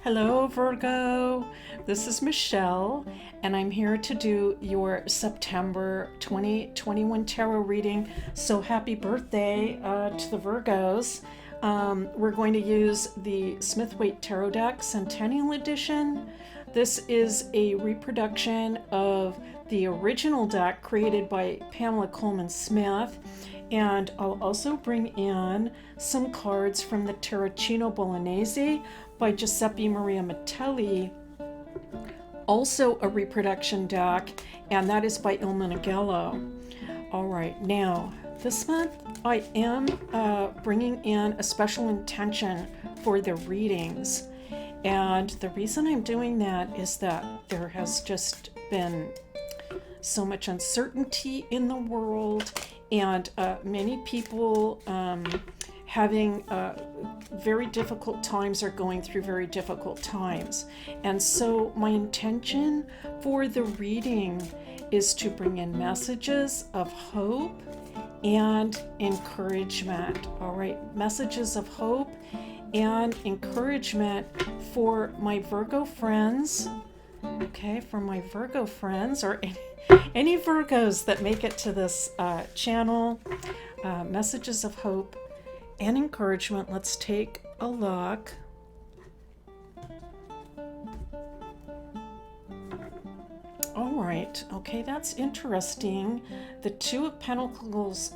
Hello, Virgo. This is Michelle, and I'm here to do your September 2021 tarot reading. So, happy birthday to the Virgos. We're going to use the Smith-Waite Tarot Deck Centennial Edition. This is a reproduction of the original deck created by Pamela Coleman Smith. And I'll also bring in some cards from the Tarocchino Bolognese by Giuseppe Maria Metelli, also a reproduction deck, and that is by Il Meneghello. All right, now this month I am bringing in a special intention for the readings. And the reason I'm doing that is that there has just been so much uncertainty in the world, and many people having very difficult times or going through very difficult times. And so my intention for the reading is to bring in messages of hope and encouragement. All right, messages of hope and encouragement for my Virgo friends. Okay, for my Virgo friends or any Virgos that make it to this channel. Messages of hope and encouragement. Let's take a look. All right, okay, that's interesting. The Two of Pentacles,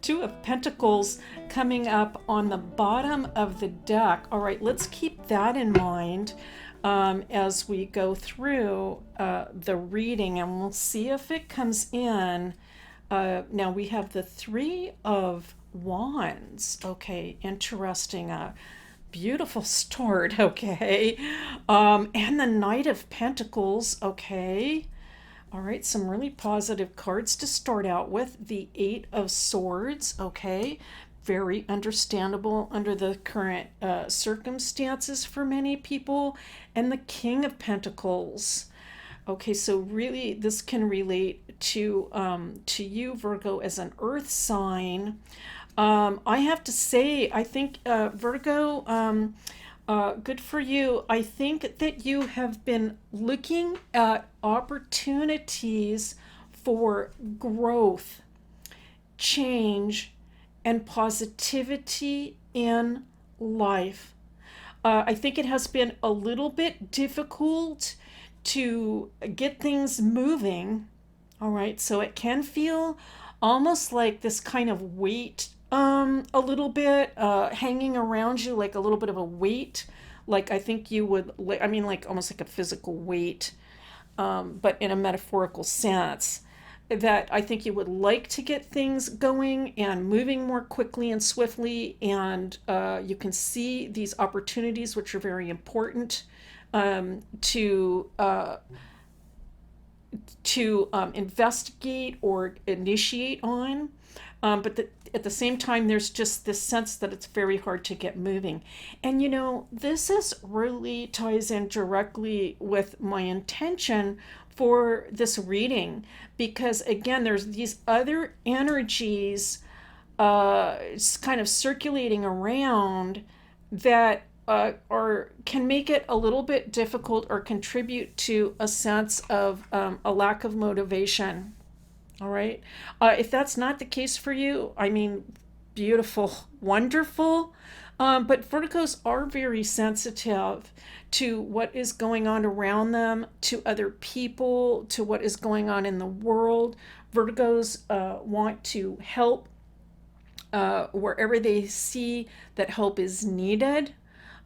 Two of Pentacles coming up on the bottom of the deck. All right, let's keep that in mind as we go through the reading, and we'll see if it comes in. Now we have the Three of Wands. Okay, interesting. Beautiful start. Okay, and the Knight of Pentacles. Okay, all right, some really positive cards to start out with. The Eight of Swords. Okay, very understandable under the current circumstances for many people. And the King of Pentacles. Okay, so really this can relate to you, Virgo, as an earth sign. I have to say, I think, Virgo, good for you. I think that you have been looking at opportunities for growth, change, and positivity in life. I think it has been a little bit difficult to get things moving. All right, so it can feel almost like this kind of weight, a little bit hanging around you, like a little bit of a weight. Like I think you would, I mean, like almost like a physical weight, but in a metaphorical sense. That I think you would like to get things going and moving more quickly and swiftly, and you can see these opportunities, which are very important to investigate or initiate on. But at the same time, there's just this sense that it's very hard to get moving. And you know, this is really ties in directly with my intention for this reading, because again, there's these other energies kind of circulating around that can make it a little bit difficult or contribute to a sense of a lack of motivation. All right. If that's not the case for you, I mean, beautiful, wonderful. But Virgos are very sensitive to what is going on around them, to other people, to what is going on in the world. Virgos want to help wherever they see that help is needed.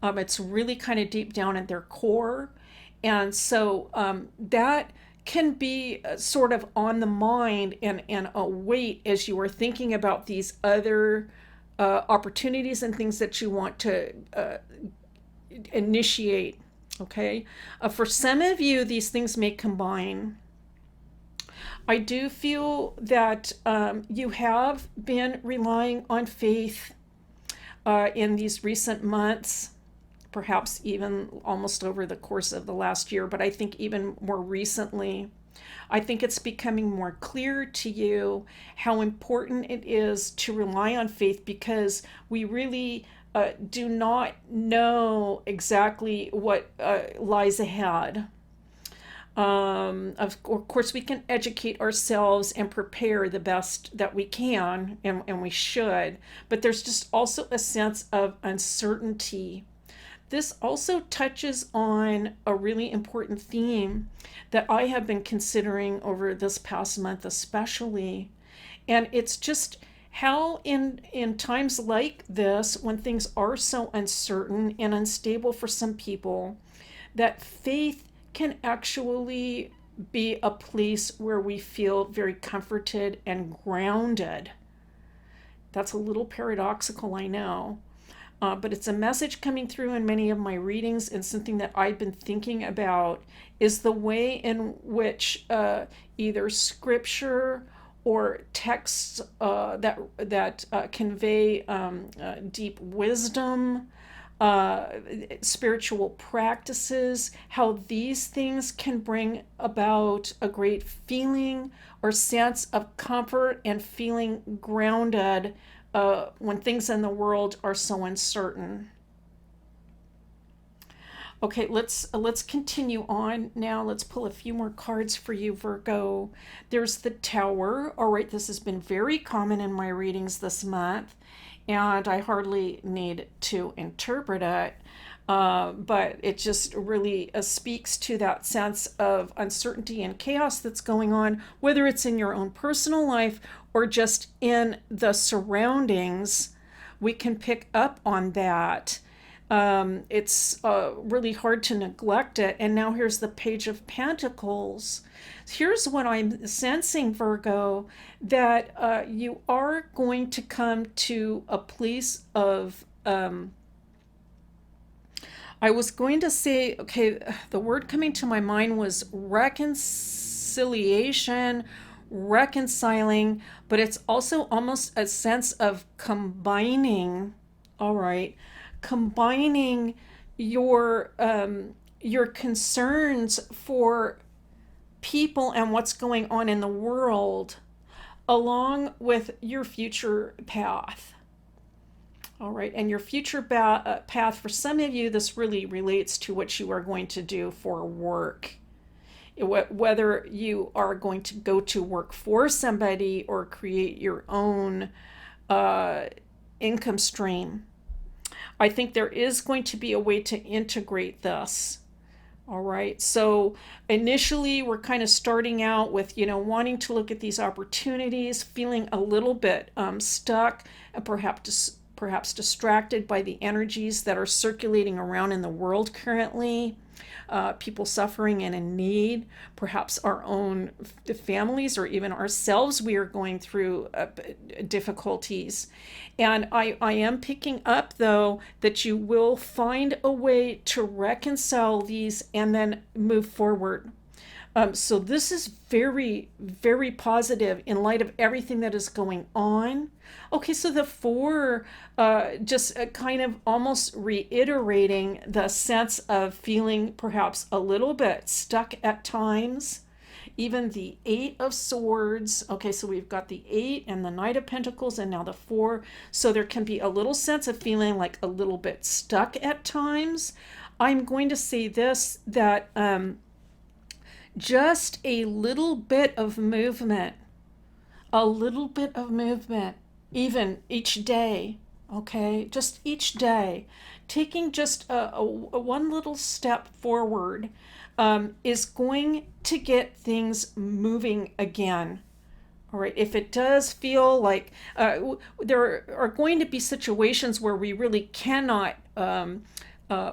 It's really kind of deep down at their core. And so that can be sort of on the mind and a weight as you are thinking about these other opportunities and things that you want to initiate. Okay, for some of you, these things may combine. I do feel that you have been relying on faith in these recent months, perhaps even almost over the course of the last year, but I think even more recently, I think it's becoming more clear to you how important it is to rely on faith, because we really do not know exactly what lies ahead. Of course, we can educate ourselves and prepare the best that we can, and we should, but there's just also a sense of uncertainty. This also touches on a really important theme that I have been considering over this past month, especially. And it's just how, in times like this, when things are so uncertain and unstable for some people, that faith can actually be a place where we feel very comforted and grounded. That's a little paradoxical, I know. But it's a message coming through in many of my readings, and something that I've been thinking about is the way in which either scripture or texts that convey deep wisdom, spiritual practices, how these things can bring about a great feeling or sense of comfort and feeling grounded when things in the world are so uncertain. Okay, let's continue on now. Let's pull a few more cards for you, Virgo. There's the Tower. All right, this has been very common in my readings this month, and I hardly need to interpret it. But it just really speaks to that sense of uncertainty and chaos that's going on, whether it's in your own personal life or just in the surroundings. We can pick up on that. It's really hard to neglect it. And now here's the Page of Pentacles. Here's what I'm sensing, Virgo, that you are going to come to a place of, I was going to say, okay, the word coming to my mind was reconciliation, reconciling, but it's also almost a sense of combining. All right, combining your concerns for people and what's going on in the world along with your future path. All right, and your future path, for some of you, this really relates to what you are going to do for work. Whether you are going to go to work for somebody or create your own income stream. I think there is going to be a way to integrate this. All right. So initially, we're kind of starting out with, wanting to look at these opportunities, feeling a little bit stuck, and perhaps distracted by the energies that are circulating around in the world currently. People suffering and in need, perhaps our own families or even ourselves, we are going through difficulties. And I am picking up, though, that you will find a way to reconcile these and then move forward. So this is very, very positive in light of everything that is going on. Okay, so the four, just kind of almost reiterating the sense of feeling perhaps a little bit stuck at times. Even the Eight of Swords. Okay, so we've got the Eight and the Knight of Pentacles and now the Four. So there can be a little sense of feeling like a little bit stuck at times. I'm going to say this, that just a little bit of movement, even each day, okay? Just each day, taking just a one little step forward is going to get things moving again. All right, if it does feel like there are going to be situations where we really cannot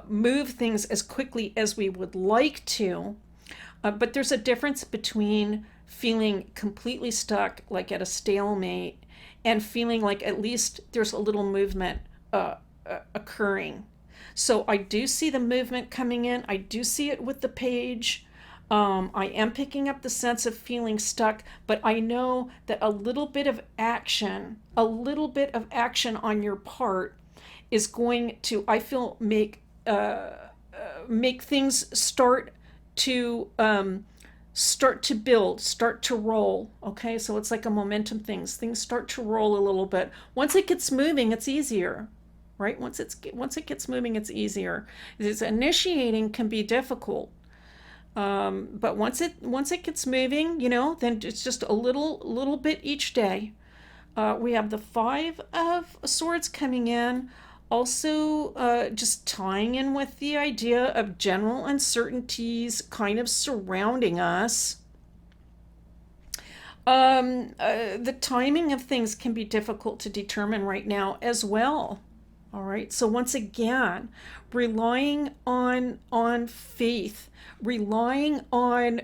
move things as quickly as we would like to, but there's a difference between feeling completely stuck, like at a stalemate, and feeling like at least there's a little movement occurring. So I do see the movement coming in. I do see it with the page. I am picking up the sense of feeling stuck, but I know that a little bit of action on your part is going to, I feel, make things start to build, start to roll. Okay, so it's like a momentum thing. Things start to roll a little bit. Once it gets moving, it's easier. right? Once it gets moving, it's easier. This initiating can be difficult. But once it gets moving, then it's just a little bit each day. We have the Five of Swords coming in, also just tying in with the idea of general uncertainties kind of surrounding us. The timing of things can be difficult to determine right now as well. All right. So once again, relying on faith, relying on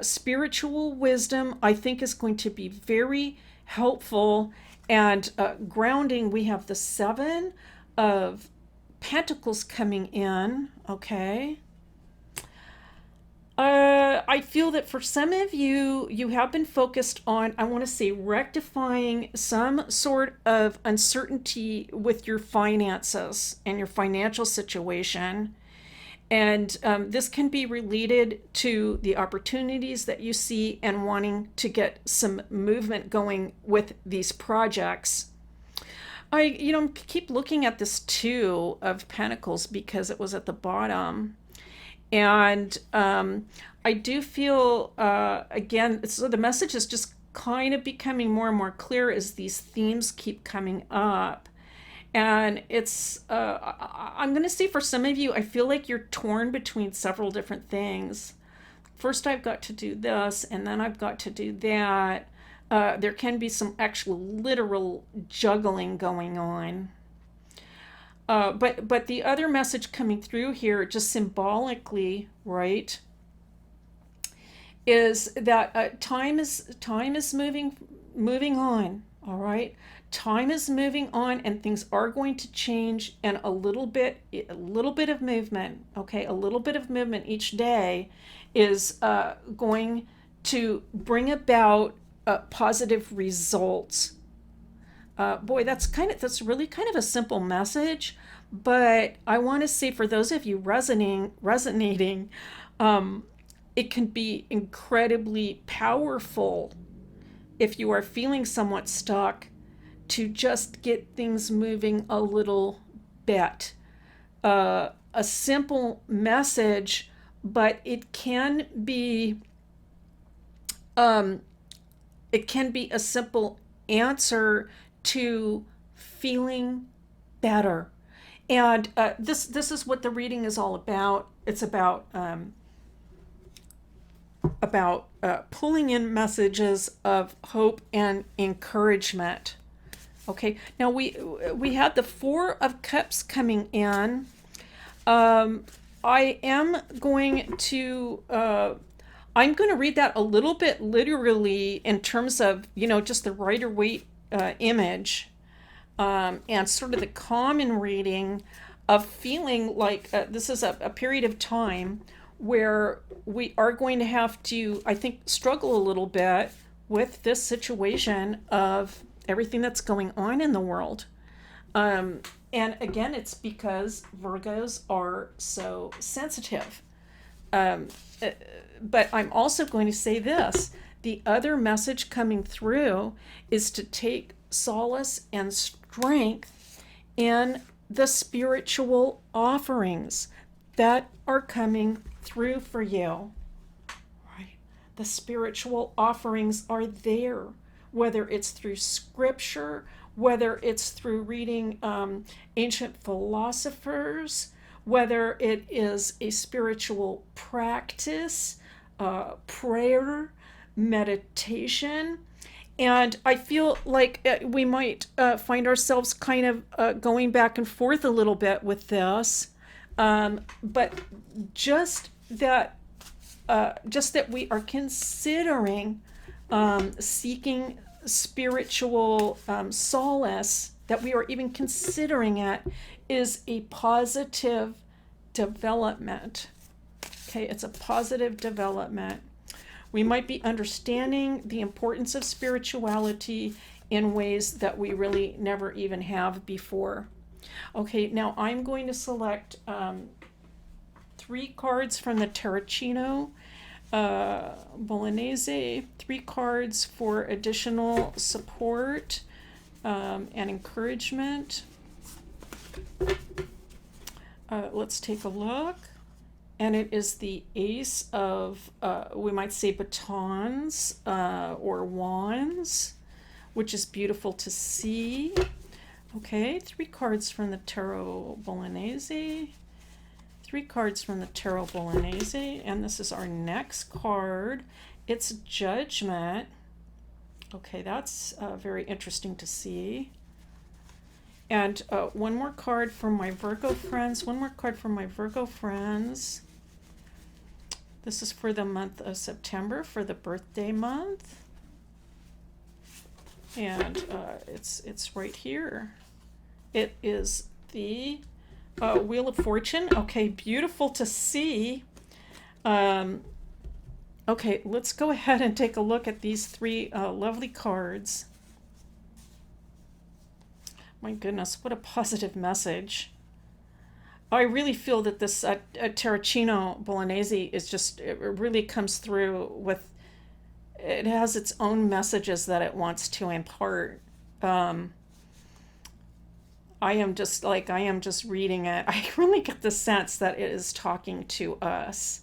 spiritual wisdom, I think is going to be very helpful. And grounding, we have the Seven of Pentacles coming in. Okay. I feel that for some of you, you have been focused on, I want to say, rectifying some sort of uncertainty with your finances and your financial situation. And this can be related to the opportunities that you see and wanting to get some movement going with these projects. I keep looking at this Two of Pentacles because it was at the bottom. And I do feel, again, so the message is just kind of becoming more and more clear as these themes keep coming up. And it's, I'm going to say for some of you, I feel like you're torn between several different things. First, I've got to do this, and then I've got to do that. There can be some actual literal juggling going on. But the other message coming through here, just symbolically, right, is that time is moving on. All right, time is moving on, and things are going to change. And a little bit of movement. Okay, a little bit of movement each day is going to bring about positive results. Boy, that's really kind of a simple message, but I want to say for those of you resonating, it can be incredibly powerful if you are feeling somewhat stuck to just get things moving a little bit. A simple message, but it can be a simple answer to feeling better. And this is what the reading is all about. It's about pulling in messages of hope and encouragement. Okay, now we had the Four of Cups coming in. I am going to I'm going to read that a little bit literally in terms of, just the Rider-Waite image, and sort of the common reading of feeling like this is a period of time where we are going to have to, I think, struggle a little bit with this situation of everything that's going on in the world. And again, it's because Virgos are so sensitive. But I'm also going to say this. The other message coming through is to take solace and strength in the spiritual offerings that are coming through for you. Right? The spiritual offerings are there, whether it's through scripture, whether it's through reading ancient philosophers, whether it is a spiritual practice, prayer, meditation. And I feel like we might find ourselves kind of going back and forth a little bit with this. But just that we are considering seeking spiritual solace, that we are even considering it, is a positive development. Okay, it's a positive development. We might be understanding the importance of spirituality in ways that we really never even have before. Okay, now I'm going to select 3 cards from the Tarocchino Bolognese, 3 cards for additional support and encouragement. Let's take a look. And it is the ace of, we might say, batons or wands, which is beautiful to see. Okay, 3 cards from the Tarot Bolognese. 3 cards from the Tarot Bolognese. And this is our next card. It's Judgment. Okay, that's very interesting to see. And one more card from my Virgo friends. One more card from my Virgo friends. This is for the month of September, for the birthday month. And it's right here. It is the Wheel of Fortune. Okay, beautiful to see. Okay, let's go ahead and take a look at these 3 lovely cards. My goodness, what a positive message. I really feel that this Tarocchino Bolognese is just, it really comes through with, it has its own messages that it wants to impart. I am just reading it. I really get the sense that it is talking to us.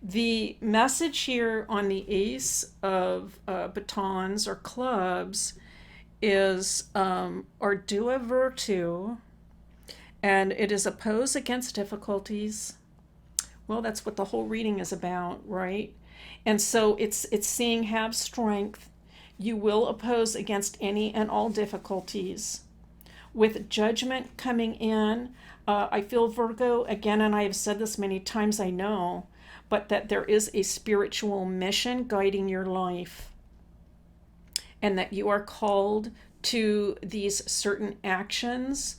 The message here on the Ace of batons or clubs is Ardua Virtu, and it is oppose against difficulties. Well, that's what the whole reading is about, right? And so it's seeing have strength. You will oppose against any and all difficulties. With judgment coming in, I feel, Virgo, again, and I have said this many times, I know, but that there is a spiritual mission guiding your life, and that you are called to these certain actions,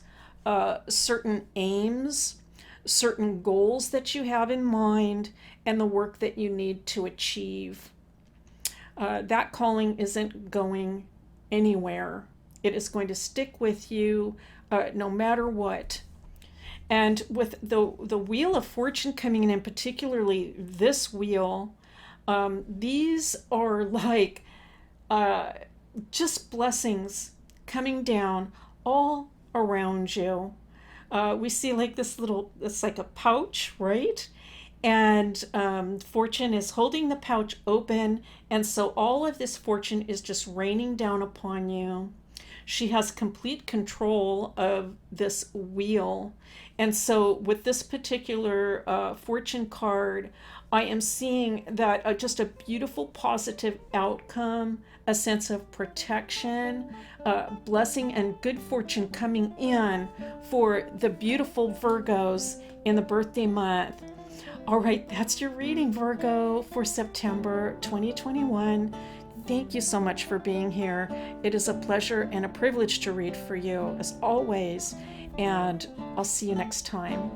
certain aims, certain goals that you have in mind, and the work that you need to achieve. That calling isn't going anywhere. It is going to stick with you no matter what. And with the Wheel of Fortune coming in particularly this wheel, these are like just blessings coming down all around you. We see like this little, it's like a pouch, right? And Fortune is holding the pouch open, and so all of this fortune is just raining down upon you. She has complete control of this wheel. And so with this particular fortune card, I am seeing that just a beautiful positive outcome, a sense of protection, blessing and good fortune coming in for the beautiful Virgos in the birthday month. All right, that's your reading, Virgo, for September 2021. Thank you so much for being here. It is a pleasure and a privilege to read for you, as always, and I'll see you next time.